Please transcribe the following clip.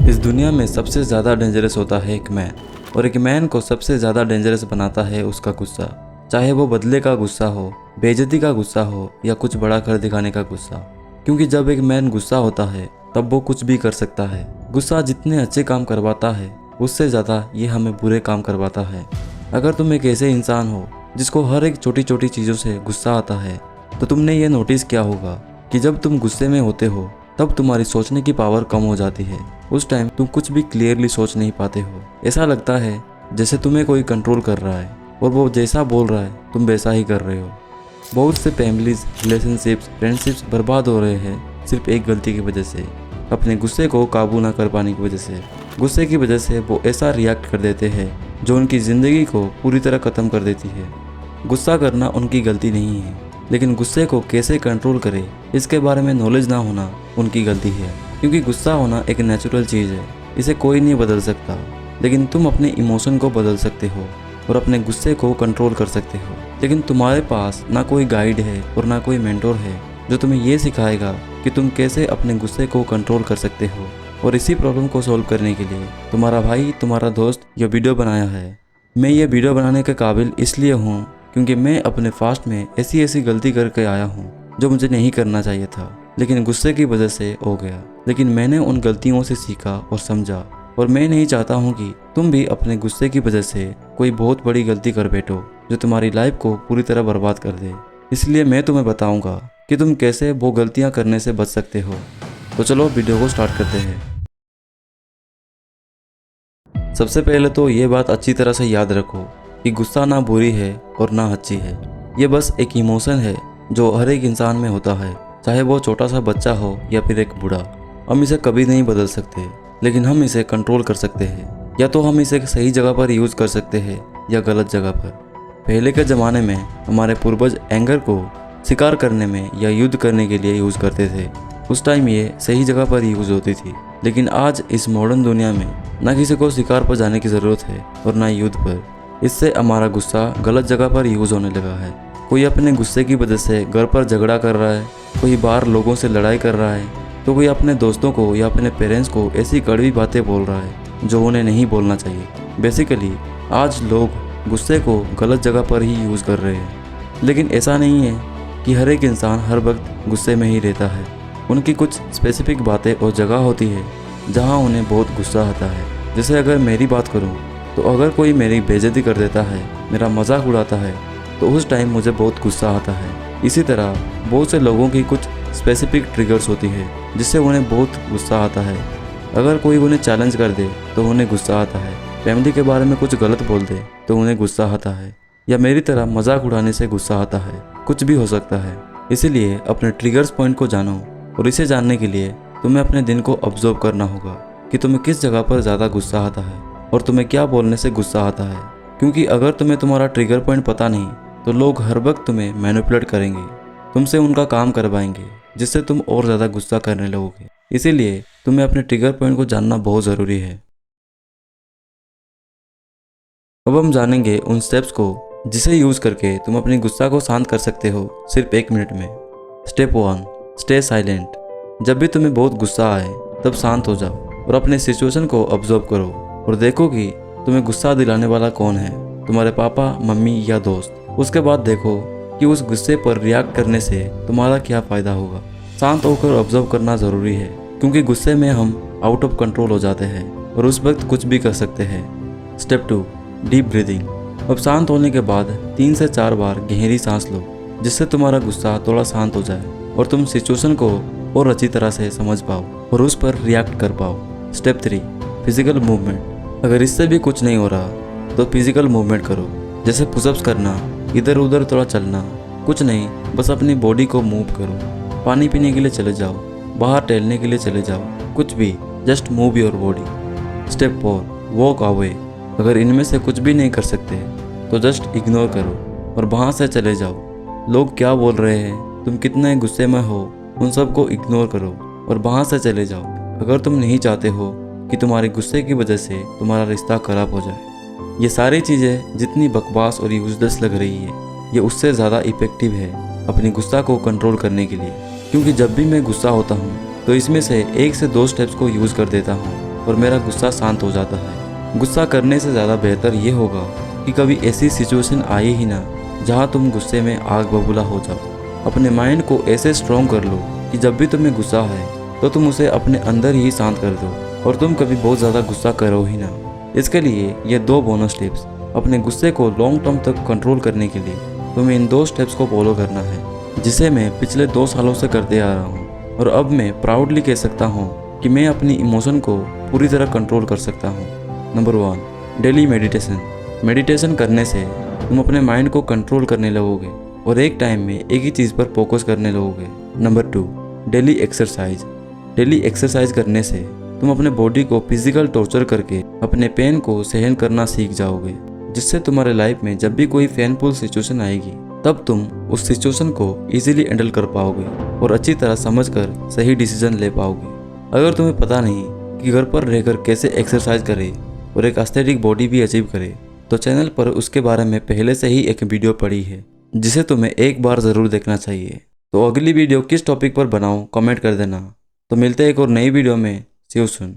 इस दुनिया में सबसे ज़्यादा डेंजरस होता है एक मैन, और एक मैन को सबसे ज़्यादा डेंजरस बनाता है उसका गुस्सा। चाहे वो बदले का गुस्सा हो, बेइज्जती का गुस्सा हो, या कुछ बड़ा कर दिखाने का गुस्सा। क्योंकि जब एक मैन गुस्सा होता है तब वो कुछ भी कर सकता है। गुस्सा जितने अच्छे काम करवाता है उससे ज़्यादा ये हमें बुरे काम करवाता है। अगर तुम एक ऐसे इंसान हो जिसको हर एक छोटी छोटी चीज़ों से गुस्सा आता है, तो तुमने ये नोटिस किया होगा कि जब तुम गुस्से में होते हो तब तुम्हारी सोचने की पावर कम हो जाती है। उस टाइम तुम कुछ भी क्लियरली सोच नहीं पाते हो। ऐसा लगता है जैसे तुम्हें कोई कंट्रोल कर रहा है और वो जैसा बोल रहा है तुम वैसा ही कर रहे हो। बहुत से फैमिलीज, रिलेशनशिप्स, फ्रेंडशिप्स बर्बाद हो रहे हैं सिर्फ एक गलती की वजह से, अपने गुस्से को काबू ना कर पाने की वजह से। गुस्से की वजह से वो ऐसा रिएक्ट कर देते हैं जो उनकी ज़िंदगी को पूरी तरह ख़त्म कर देती है। गुस्सा करना उनकी गलती नहीं है, लेकिन गुस्से को कैसे कंट्रोल करें इसके बारे में नॉलेज ना होना उनकी गलती है। क्योंकि गुस्सा होना एक नेचुरल चीज़ है, इसे कोई नहीं बदल सकता। लेकिन तुम अपने इमोशन को बदल सकते हो और अपने गुस्से को कंट्रोल कर सकते हो। लेकिन तुम्हारे पास ना कोई गाइड है और ना कोई मेंटोर है जो तुम्हें ये सिखाएगा कि तुम कैसे अपने गुस्से को कंट्रोल कर सकते हो। और इसी प्रॉब्लम को सॉल्व करने के लिए तुम्हारा भाई, तुम्हारा दोस्त ये वीडियो बनाया है। मैं ये वीडियो बनाने के काबिल इसलिए हूँ क्योंकि मैं अपने पास्ट में ऐसी ऐसी गलती करके आया हूँ जो मुझे नहीं करना चाहिए था, लेकिन गुस्से की वजह से हो गया। लेकिन मैंने उन गलतियों से सीखा और समझा, और मैं नहीं चाहता हूँ कि तुम भी अपने गुस्से की वजह से कोई बहुत बड़ी गलती कर बैठो जो तुम्हारी लाइफ को पूरी तरह बर्बाद कर दे। इसलिए मैं तुम्हें बताऊँगा कि तुम कैसे वो गलतियाँ करने से बच सकते हो। तो चलो वीडियो को स्टार्ट करते हैं। सबसे पहले तो ये बात अच्छी तरह से याद रखो कि गुस्सा ना बुरी है और ना अच्छी है। ये बस एक इमोशन है जो हर एक इंसान में होता है, चाहे वो छोटा सा बच्चा हो या फिर एक बूढ़ा। हम इसे कभी नहीं बदल सकते, लेकिन हम इसे कंट्रोल कर सकते हैं। या तो हम इसे सही जगह पर यूज़ कर सकते हैं या गलत जगह पर। पहले के ज़माने में हमारे पूर्वज एंगर को शिकार करने में या युद्ध करने के लिए यूज़ करते थे। उस टाइम ये सही जगह पर यूज़ होती थी। लेकिन आज इस मॉडर्न दुनिया में ना किसी को शिकार पर जाने की ज़रूरत है और ना युद्ध पर। इससे हमारा गुस्सा गलत जगह पर यूज़ होने लगा है। कोई अपने गुस्से की वजह से घर पर झगड़ा कर रहा है, कोई बाहर लोगों से लड़ाई कर रहा है, तो कोई अपने दोस्तों को या अपने पेरेंट्स को ऐसी कड़वी बातें बोल रहा है जो उन्हें नहीं बोलना चाहिए। बेसिकली आज लोग गुस्से को गलत जगह पर ही यूज़ कर रहे हैं। लेकिन ऐसा नहीं है कि हर एक इंसान हर वक्त गुस्से में ही रहता है। उनकी कुछ स्पेसिफिक बातें और जगह होती है जहाँ उन्हें बहुत गुस्सा आता है। जैसे अगर मेरी बात करूँ तो अगर कोई मेरी बेइज्जती कर देता है, मेरा मजाक उड़ाता है, तो उस टाइम मुझे बहुत गुस्सा आता है। इसी तरह बहुत से लोगों की कुछ स्पेसिफिक ट्रिगर्स होती है जिससे उन्हें बहुत गुस्सा आता है। अगर कोई उन्हें चैलेंज कर दे तो उन्हें गुस्सा आता है। फैमिली के बारे में कुछ गलत बोल दे तो उन्हें गुस्सा आता है, या मेरी तरह मजाक उड़ाने से गुस्सा आता है। कुछ भी हो सकता है। इसीलिए अपने ट्रिगर्स पॉइंट को जानो, और इसे जानने के लिए तुम्हें अपने दिन को ऑब्जर्व करना होगा कि तुम्हें किस जगह पर ज़्यादा गुस्सा आता है और तुम्हें क्या बोलने से गुस्सा आता है। क्योंकि अगर तुम्हें तुम्हारा ट्रिगर पॉइंट पता नहीं तो लोग हर वक्त तुम्हें मैनिपुलेट करेंगे, तुमसे उनका काम करवाएंगे, जिससे तुम और ज़्यादा गुस्सा करने लगोगे। इसीलिए तुम्हें अपने ट्रिगर पॉइंट को जानना बहुत ज़रूरी है। अब हम जानेंगे उन स्टेप्स को जिसे यूज़ करके तुम अपने गुस्सा को शांत कर सकते हो सिर्फ 1 मिनट में। Step 1, stay silent. जब भी तुम्हें बहुत गुस्सा आए तब शांत हो जाओ और अपने सिचुएशन को ऑब्जर्व करो और देखो कि तुम्हें गुस्सा दिलाने वाला कौन है, तुम्हारे पापा, मम्मी या दोस्त। उसके बाद देखो कि उस गुस्से पर रिएक्ट करने से तुम्हारा क्या फ़ायदा होगा। शांत होकर ऑब्जर्व करना ज़रूरी है, क्योंकि गुस्से में हम आउट ऑफ कंट्रोल हो जाते हैं और उस वक्त कुछ भी कर सकते हैं। Step 2, deep breathing. अब शांत होने के बाद 3 से 4 बार गहरी सांस लो, जिससे तुम्हारा गुस्सा थोड़ा शांत हो जाए और तुम सिचुएशन को और अच्छी तरह से समझ पाओ और उस पर रिएक्ट कर पाओ। Step 3, physical movement. अगर इससे भी कुछ नहीं हो रहा तो फिजिकल मूवमेंट करो, जैसे पुशअप्स करना, इधर उधर थोड़ा चलना। कुछ नहीं, बस अपनी बॉडी को मूव करो। पानी पीने के लिए चले जाओ, बाहर टहलने के लिए चले जाओ, कुछ भी, just move your body. Step 4, walk away. अगर इनमें से कुछ भी नहीं कर सकते तो जस्ट इग्नोर करो और वहाँ से चले जाओ। लोग क्या बोल रहे हैं, तुम कितने गुस्से में हो, उन सब को इग्नोर करो और वहाँ से चले जाओ। अगर तुम नहीं चाहते हो कि तुम्हारे गुस्से की वजह से तुम्हारा रिश्ता खराब हो जाए। ये सारी चीज़ें जितनी बकवास और यूजलेस लग रही है, ये उससे ज़्यादा इफेक्टिव है अपनी गुस्सा को कंट्रोल करने के लिए। क्योंकि जब भी मैं गुस्सा होता हूँ तो इसमें से 1 से 2 स्टेप्स को यूज़ कर देता हूँ। और मेरा गुस्सा शांत हो जाता है। गुस्सा करने से ज़्यादा बेहतर ये होगा कि कभी ऐसी सिचुएशन आए ही ना जहाँ तुम गुस्से में आग बबूला हो जाओ। अपने माइंड को ऐसे स्ट्रॉन्ग कर लो कि जब भी तुम्हें गुस्सा है तो तुम उसे अपने अंदर ही शांत कर दो और तुम कभी बहुत ज़्यादा गुस्सा करो ही ना। इसके लिए ये 2 बोनस टिप्स। अपने गुस्से को लॉन्ग टर्म तक कंट्रोल करने के लिए तुम्हें इन 2 स्टेप्स को फॉलो करना है, जिसे मैं पिछले 2 सालों से करते आ रहा हूँ और अब मैं प्राउडली कह सकता हूँ कि मैं अपनी इमोशन को पूरी तरह कंट्रोल कर सकता हूँ। Number 1, daily meditation. मेडिटेशन करने से तुम अपने माइंड को कंट्रोल करने लगोगे और एक टाइम में एक ही चीज़ पर फोकस करने लगोगे। Number 2, daily exercise. Daily exercise करने से तुम अपने बॉडी को फिजिकल टॉर्चर करके अपने पेन को सहन करना सीख जाओगे, जिससे तुम्हारे लाइफ में जब भी कोई पेनफुल सिचुएशन आएगी तब तुम उस सिचुएशन को इजीली हैंडल कर पाओगे और अच्छी तरह समझकर सही डिसीजन ले पाओगे। अगर तुम्हें पता नहीं कि घर पर रहकर कैसे एक्सरसाइज करें और एक एस्थेटिक बॉडी भी अचीव करें, तो चैनल पर उसके बारे में पहले से ही एक वीडियो पड़ी है जिसे तुम्हें एक बार ज़रूर देखना चाहिए। तो अगली वीडियो किस टॉपिक पर बनाऊं कमेंट कर देना। तो मिलते हैं एक और नई वीडियो में। सी यू सून।